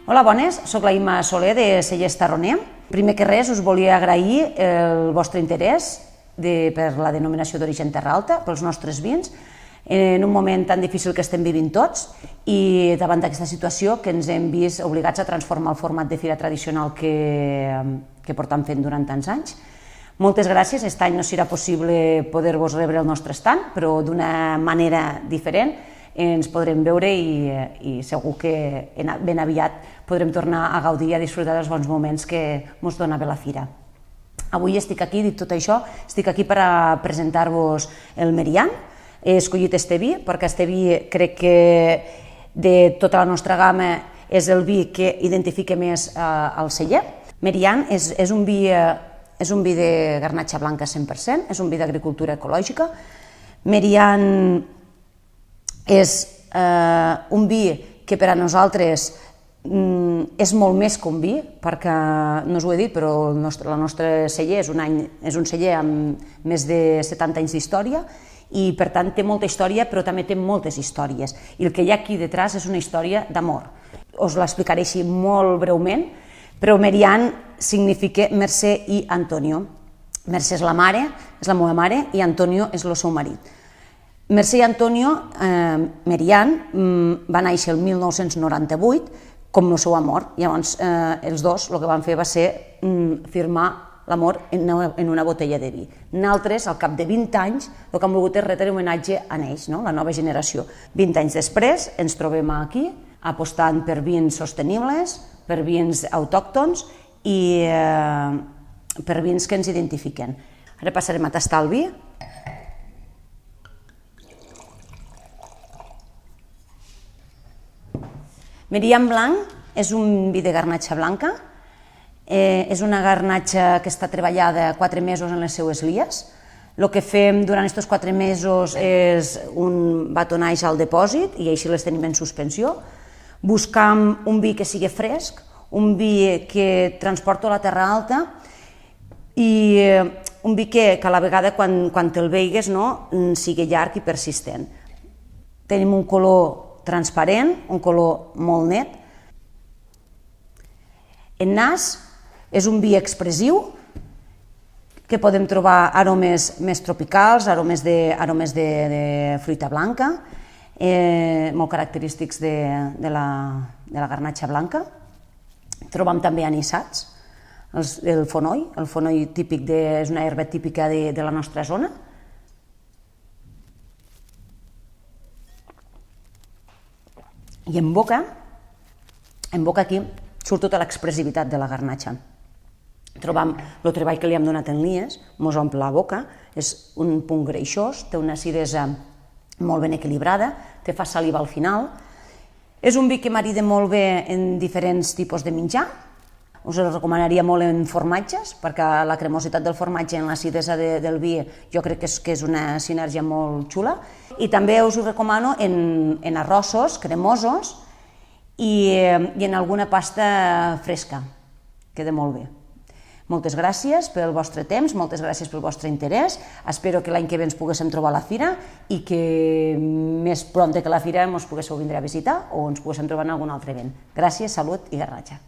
Hola, bones, soc la Imma Soler de Cellers Tarroner. Primer que res us volia agrair el vostre interès per la denominació d'origen Terra Alta, pels nostres vins, en un moment tan difícil que estem vivint tots i davant d'aquesta situació que ens hem vist obligats a transformar el format de fira tradicional que portem fent durant tants anys. Moltes gràcies, aquest any no serà possible poder-vos rebre el nostre stand, però d'una manera diferent ens podrem veure i segur que ben aviat podrem tornar a gaudir i a disfrutar dels bons moments que ens donava la fira. Avui estic aquí, dit tot això, estic aquí per a presentar-vos el Merian. He escollit este vi perquè este vi crec que de tota la nostra gamma és el vi que identifica més el celler. Merian és un vi de garnatxa blanca 100%, és un vi d'agricultura ecològica. Merian és un vi que per a nosaltres és molt més que un vi, perquè no us ho he dit, però el nostre celler és un celler amb més de 70 anys d'història i per tant té molta història, però també té moltes històries. I el que hi ha aquí darrere és una història d'amor. Us l'explicaré així molt breument, però Merian significa Mercè i Antonio. Mercè és la mare, és la meva mare, i Antonio és el seu marit. Mercè i Antonio Merian va néixer el 1998 com el seu amor. Llavors, els dos el que van fer va ser firmar l'amor en una botella de vi. Nosaltres, al cap de 20 anys, el que hem volgut és retre homenatge a ells, la nova generació. 20 anys després ens trobem aquí, apostant per vins sostenibles, per vins autòctons i per vins que ens identifiquen. Ara passarem a tastar el vi. Merian blanc és un vi de garnatxa blanca, és una garnatxa que està treballada 4 mesos en les seues lies. El que fem durant aquests 4 mesos és un batonatge al dipòsit i així les tenim en suspensió. Buscam un vi que sigui fresc, un vi que transporta la terra alta i un vi que a la vegada quan te'l veigues sigui llarg i persistent. Tenim un color transparent, un color molt net. En nas és un vi expressiu que podem trobar aromes més tropicals, aromes de fruita blanca, molt característics de la garnatxa blanca. Trobam també anissats, el fonoll. El fonoll és una herba típica de la nostra zona. I en boca aquí surt tota l'expressivitat de la garnatxa. Trobam el treball que li hem donat en lies, ens omple la boca, és un punt greixós, té una acidesa molt ben equilibrada, te fa saliva al final. És un vi que marida molt bé en diferents tipus de menjar. Us el recomanaria molt en formatges, perquè la cremositat del formatge en l'acidesa del vi jo crec que és una sinergia molt xula. I també us ho recomano en arrossos cremosos i en alguna pasta fresca. Queda molt bé. Moltes gràcies pel vostre temps, moltes gràcies pel vostre interès. Espero que l'any que ve ens poguéssim trobar a la fira i que més pront que la fira ens poguéssiu vindre a visitar o ens poguéssim trobar en algun altre event. Gràcies, salut i garnatxa.